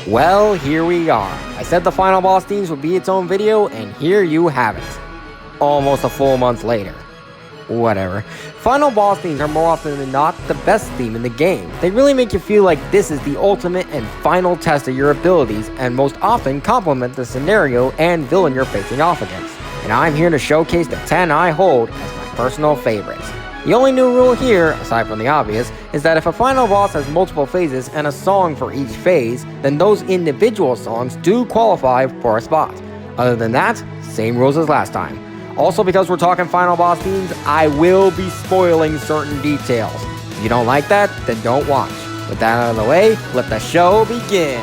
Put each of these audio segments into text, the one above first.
Well, here we are. I said the final boss themes would be its own video, and here you have it. Almost a full month later. Whatever. Final boss themes are more often than not the best theme in the game. They really make you feel like this is the ultimate and final test of your abilities, and most often complement the scenario and villain you're facing off against. And I'm here to showcase the 10 I hold as my personal favorites. The only new rule here, aside from the obvious, is that if a final boss has multiple phases and a song for each phase, then those individual songs do qualify for a spot. Other than that, same rules as last time. Also, because we're talking final boss themes, I will be spoiling certain details. If you don't like that, then don't watch. With that out of the way, let the show begin.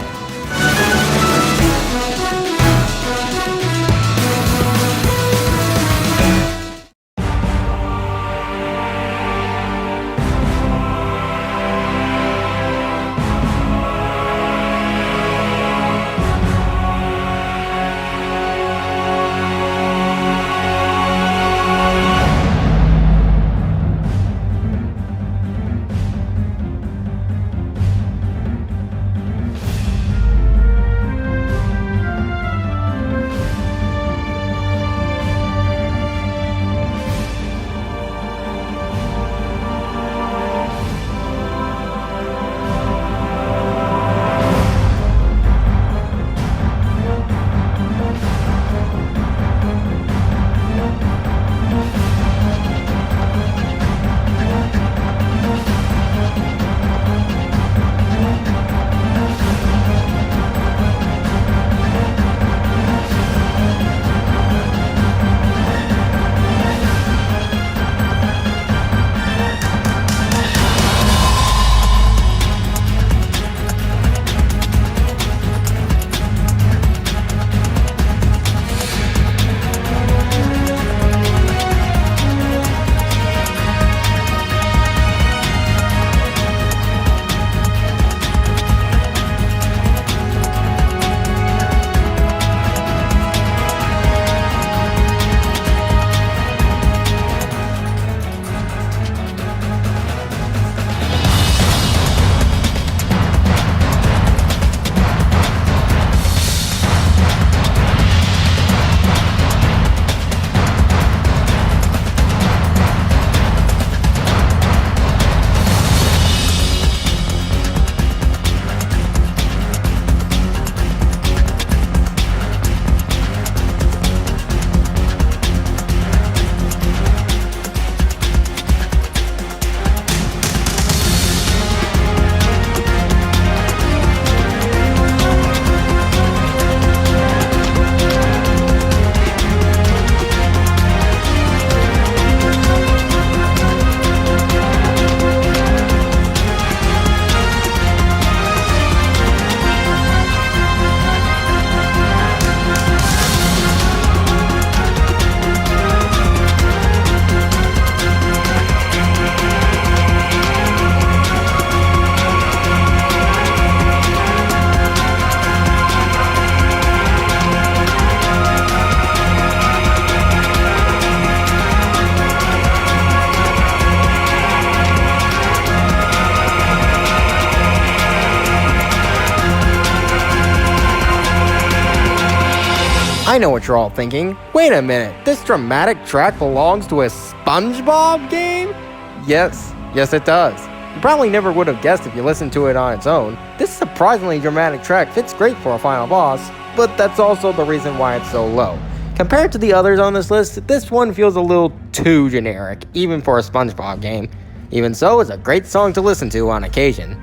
I know what you're all thinking. Wait a minute, this dramatic track belongs to a SpongeBob game? Yes it does. You probably never would have guessed if you listened to it on its own. This surprisingly dramatic track fits great for a final boss, but that's also the reason why it's so low. Compared to the others on this list, this one feels a little too generic, even for a SpongeBob game. Even so, it's a great song to listen to on occasion.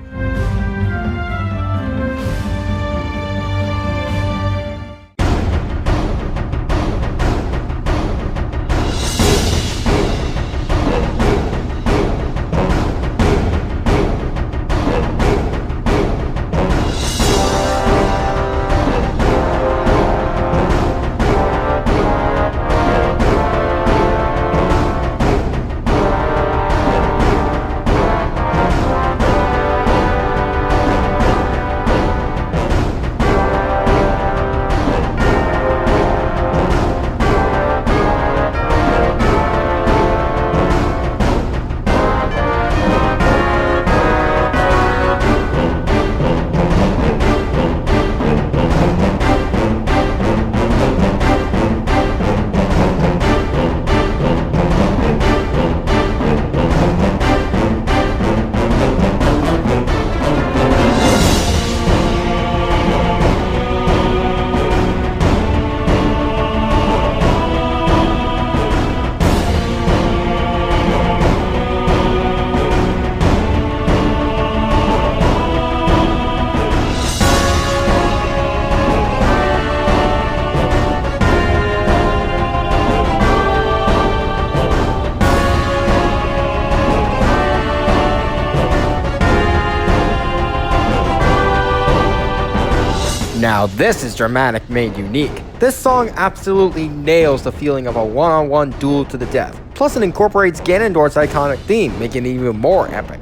Now this is dramatic made unique. This song absolutely nails the feeling of a one-on-one duel to the death. Plus it incorporates Ganondorf's iconic theme, making it even more epic.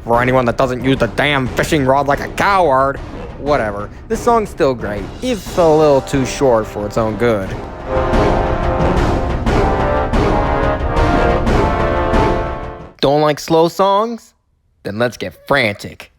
For anyone that doesn't use the damn fishing rod like a coward, whatever, this song's still great, if a little too short for its own good. Don't like slow songs? Then let's get frantic.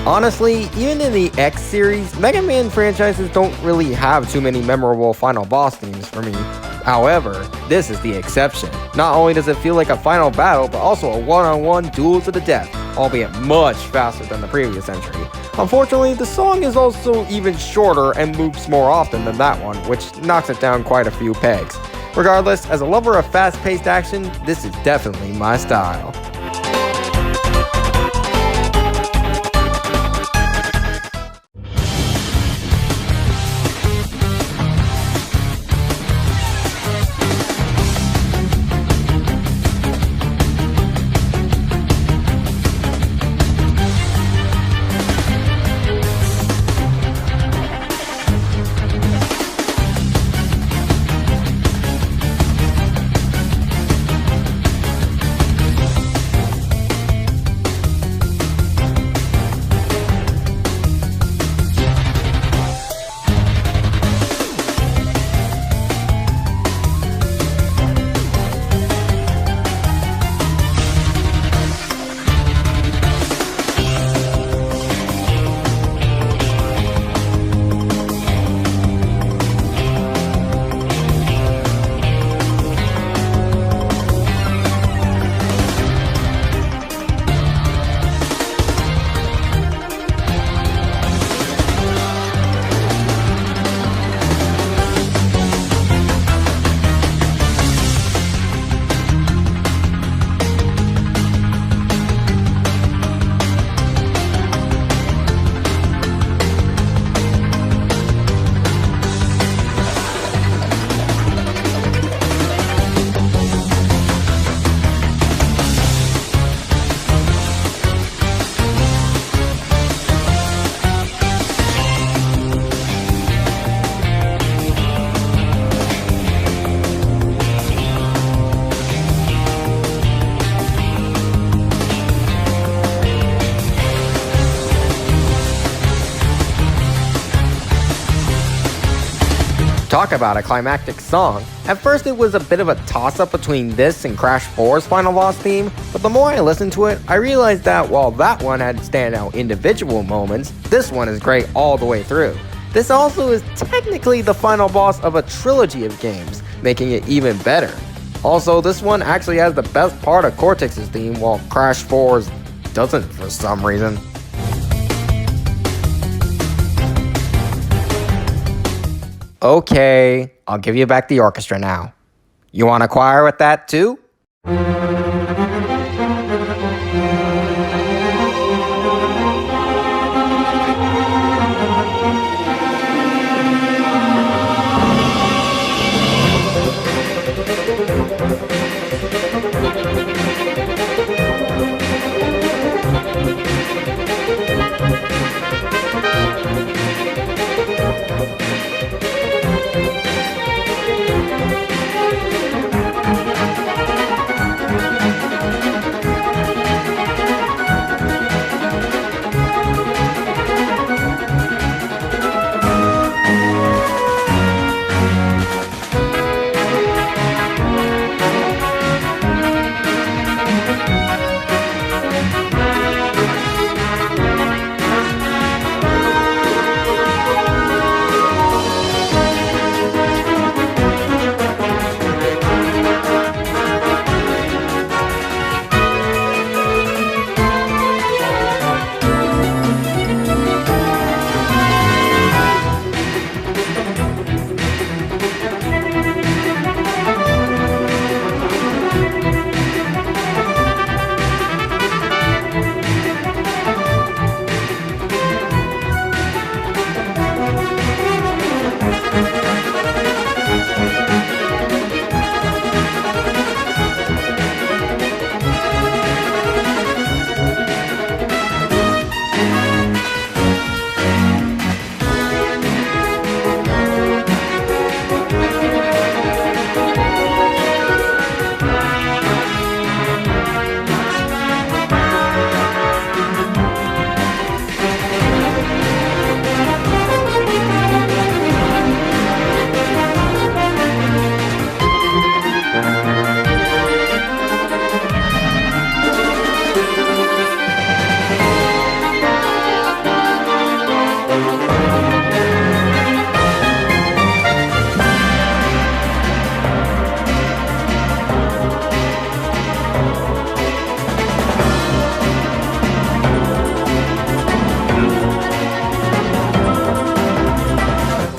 Honestly, even in the X series, Mega Man franchises don't really have too many memorable final boss themes for me. However, this is the exception. Not only does it feel like a final battle, but also a one-on-one duel to the death, albeit much faster than the previous entry. Unfortunately, the song is also even shorter and loops more often than that one, which knocks it down quite a few pegs. Regardless, as a lover of fast-paced action, this is definitely my style. Talk about a climactic song. At first it was a bit of a toss-up between this and Crash 4's final boss theme, but the more I listened to it, I realized that while that one had standout individual moments, this one is great all the way through. This also is technically the final boss of a trilogy of games, making it even better. Also, this one actually has the best part of Cortex's theme, while Crash 4's doesn't for some reason. Okay, I'll give you back the orchestra now. You want a choir with that too?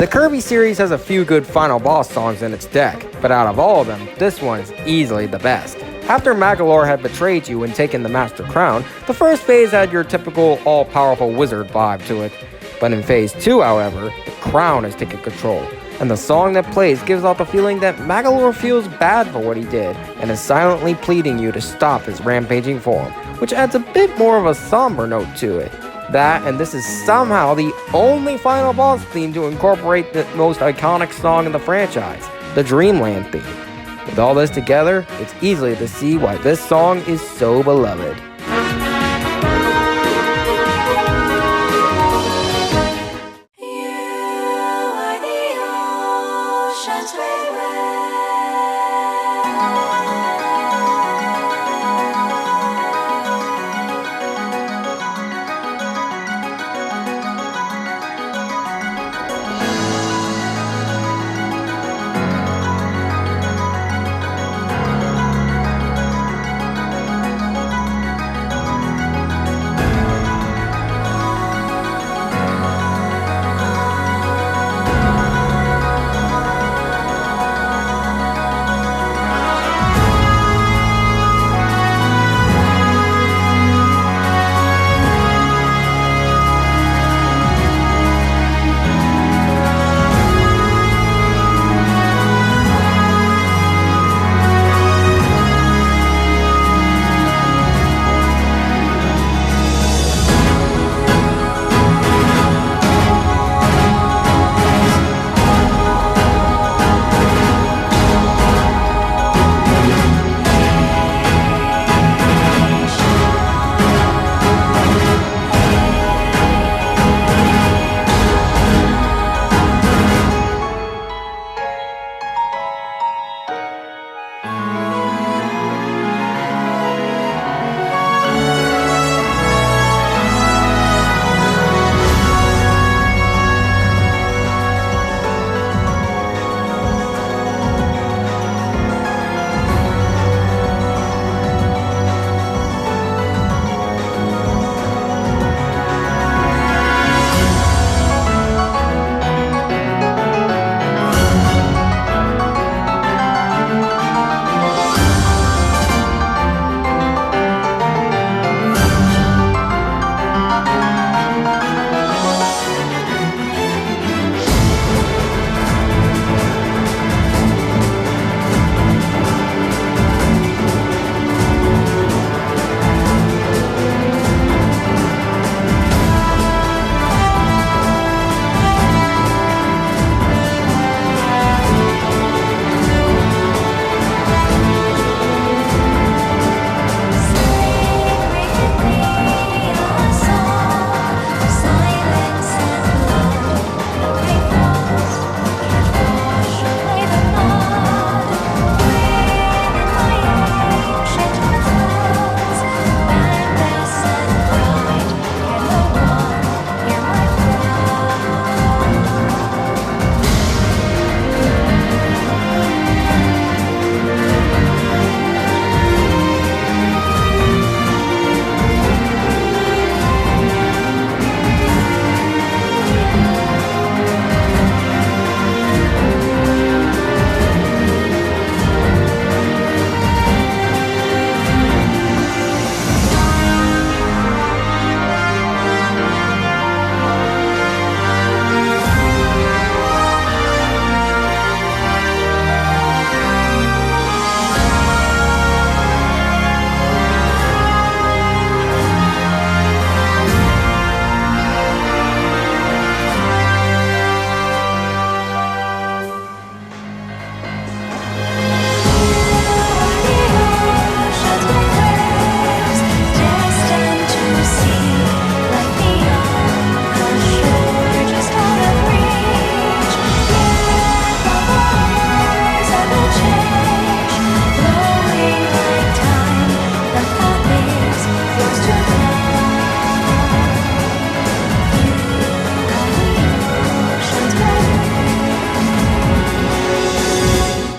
The Kirby series has a few good final boss songs in its deck, but out of all of them, this one is easily the best. After Magolor had betrayed you and taken the Master Crown, the first phase had your typical all-powerful wizard vibe to it. But in Phase 2, however, the Crown has taken control, and the song that plays gives off the feeling that Magolor feels bad for what he did, and is silently pleading you to stop his rampaging form, which adds a bit more of a somber note to it. That, and this is somehow the only final boss theme to incorporate the most iconic song in the franchise, the Dreamland theme. With all this together, it's easy to see why this song is so beloved.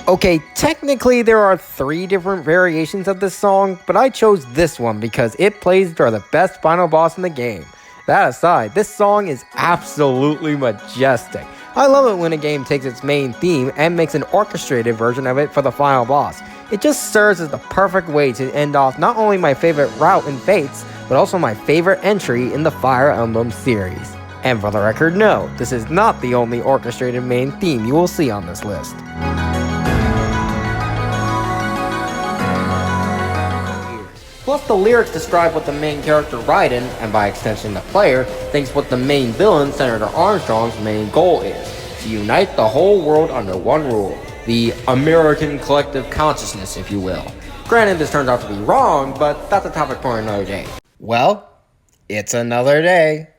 Okay, technically there are 3 different variations of this song, but I chose this one because it plays for the best final boss in the game. That aside, this song is absolutely majestic. I love it when a game takes its main theme and makes an orchestrated version of it for the final boss. It just serves as the perfect way to end off not only my favorite route in Fates, but also my favorite entry in the Fire Emblem series. And for the record, no, this is not the only orchestrated main theme you will see on this list. Plus, the lyrics describe what the main character Raiden, and by extension the player, thinks what the main villain, Senator Armstrong's main goal is: to unite the whole world under one rule. The American collective consciousness, if you will. Granted, this turns out to be wrong, but that's a topic for another day. Well, it's another day.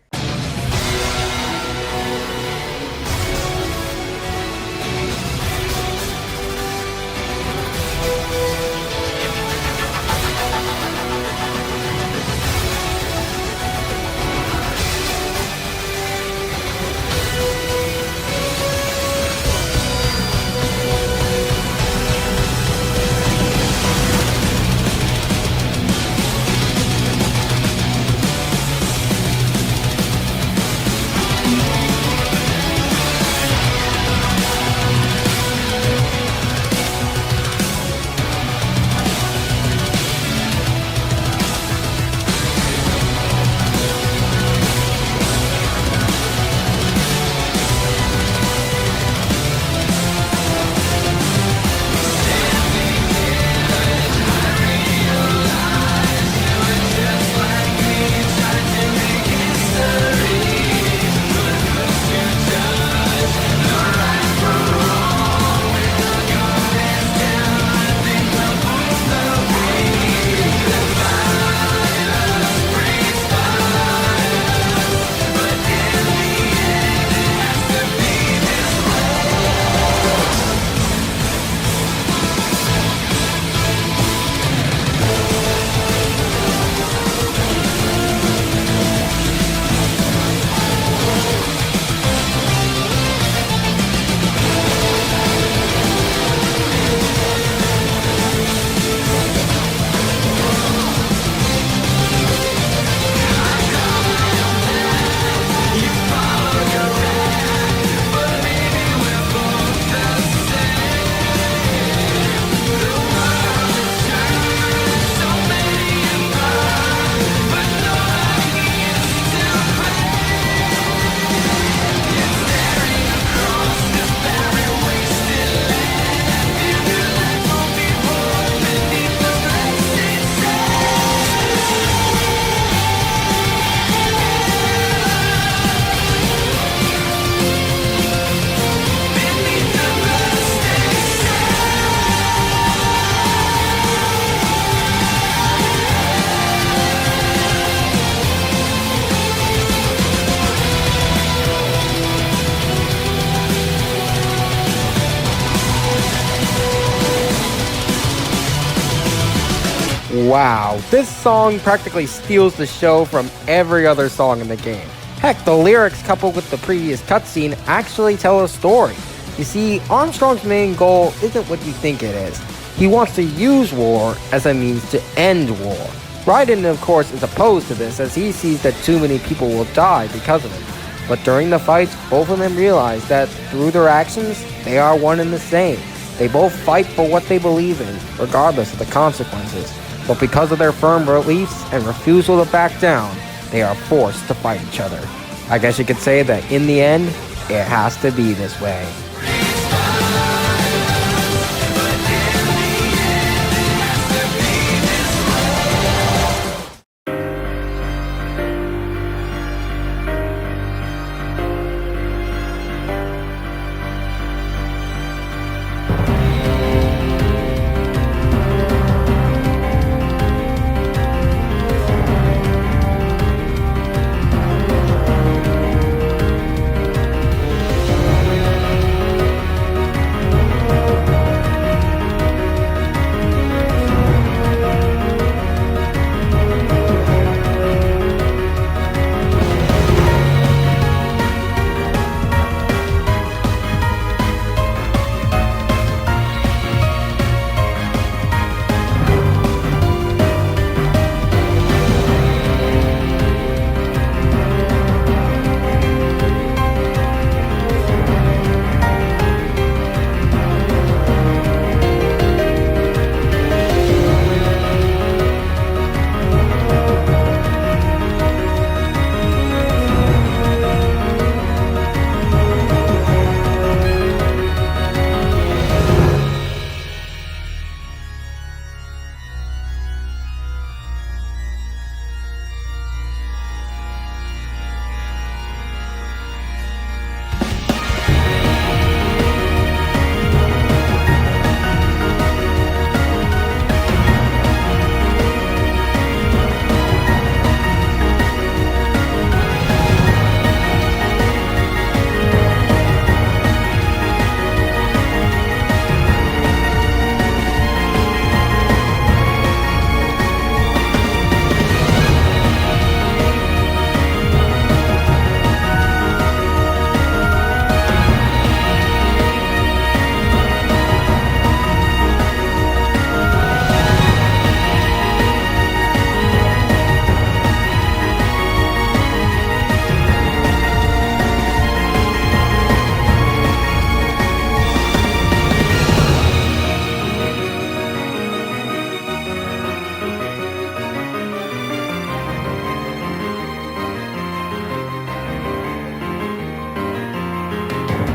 Wow, this song practically steals the show from every other song in the game. Heck, the lyrics coupled with the previous cutscene actually tell a story. You see, Armstrong's main goal isn't what you think it is. He wants to use war as a means to end war. Raiden, of course, is opposed to this as he sees that too many people will die because of it. But during the fights, both of them realize that through their actions, they are one and the same. They both fight for what they believe in, regardless of the consequences. But because of their firm beliefs and refusal to back down, they are forced to fight each other. I guess you could say that in the end, it has to be this way.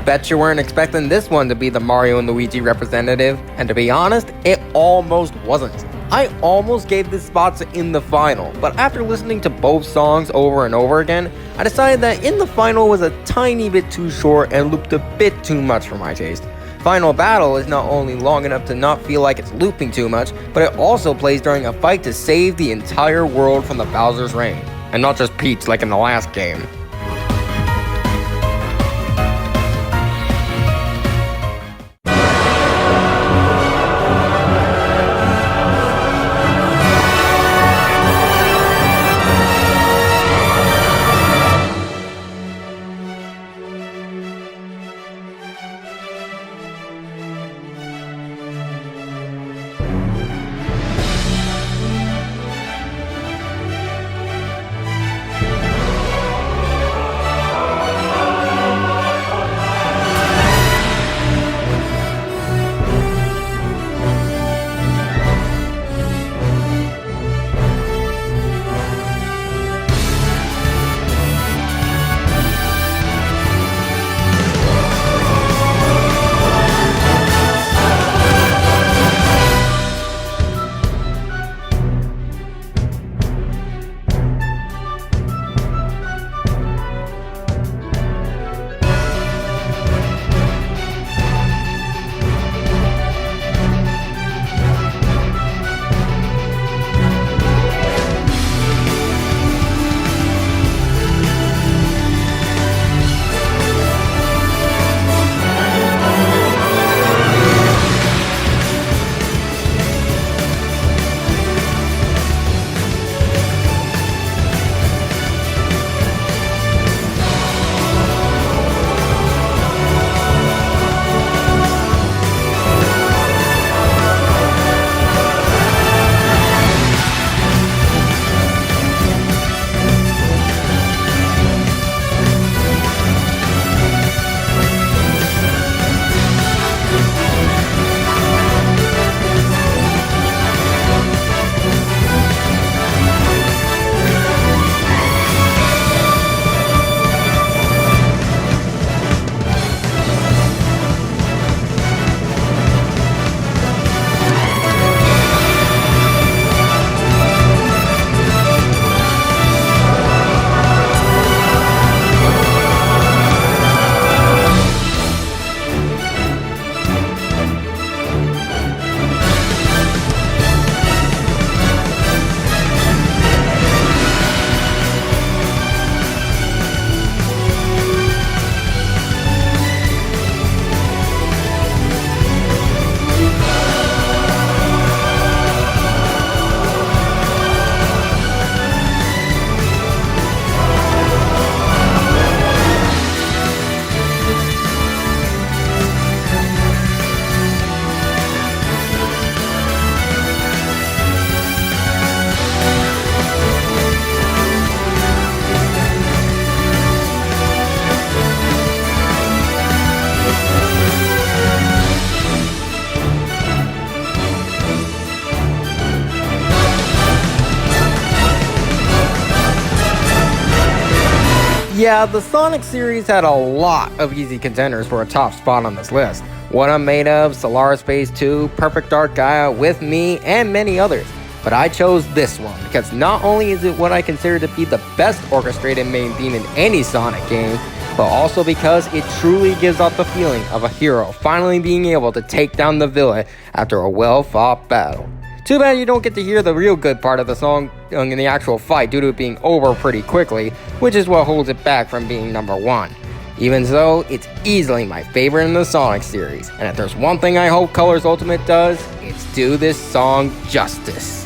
Bet you weren't expecting this one to be the Mario and Luigi representative, and to be honest, it almost wasn't. I almost gave this spot to In the Final, but after listening to both songs over and over again, I decided that In the Final was a tiny bit too short and looped a bit too much for my taste. Final Battle is not only long enough to not feel like it's looping too much, but it also plays during a fight to save the entire world from the Bowser's reign, and not just Peach like in the last game. Yeah, the Sonic series had a lot of easy contenders for a top spot on this list. What I'm Made Of, Solaris Phase 2, Perfect Dark Gaia, With Me, and many others. But I chose this one because not only is it what I consider to be the best orchestrated main theme in any Sonic game, but also because it truly gives off the feeling of a hero finally being able to take down the villain after a well-fought battle. Too bad you don't get to hear the real good part of the song in the actual fight due to it being over pretty quickly, which is what holds it back from being number one. Even so, it's easily my favorite in the Sonic series, and if there's one thing I hope Colors Ultimate does, it's do this song justice.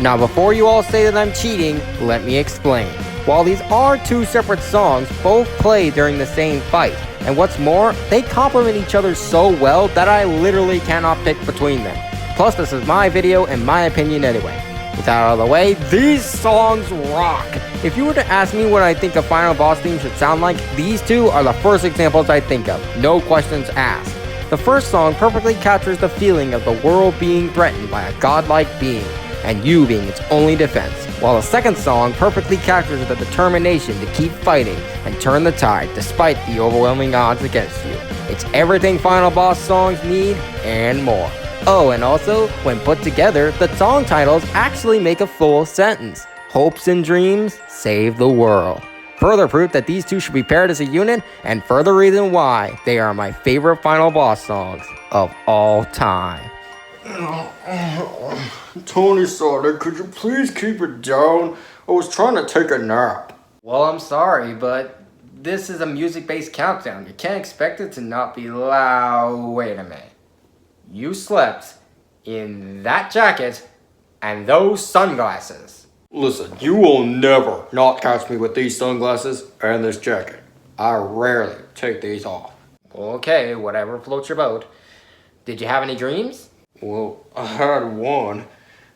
Now before you all say that I'm cheating, let me explain. While these are two separate songs, both play during the same fight. And what's more, they complement each other so well that I literally cannot pick between them. Plus, this is my video and my opinion anyway. With that out of the way, these songs rock! If you were to ask me what I think a final boss theme should sound like, these two are the first examples I think of, no questions asked. The first song perfectly captures the feeling of the world being threatened by a godlike being, and you being its only defense, while the second song perfectly captures the determination to keep fighting and turn the tide despite the overwhelming odds against you. It's everything final boss songs need and more. Oh, and also, when put together, the song titles actually make a full sentence. Hopes and dreams save the world. Further proof that these two should be paired as a unit, and further reason why they are my favorite final boss songs of all time. Tony Stark, could you please keep it down? I was trying to take a nap. Well, I'm sorry, but this is a music-based countdown. You can't expect it to not be loud. Wait a minute. You slept in that jacket and those sunglasses. Listen, you will never not catch me with these sunglasses and this jacket. I rarely take these off. Okay, whatever floats your boat. Did you have any dreams? Well, I had one.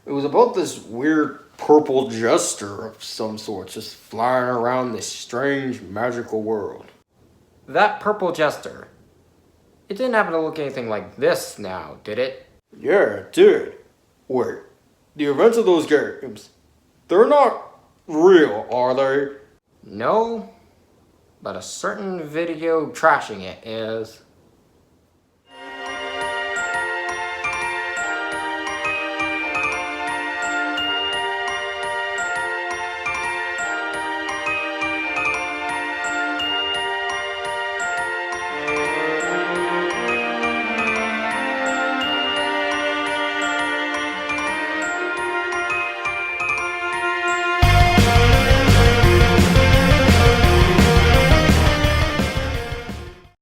It was about this weird purple jester of some sort just flying around this strange magical world. That purple jester. It didn't happen to look anything like this now, did it? Yeah, it did. Wait, the events of those games, they're not real, are they? No, but a certain video trashing it is.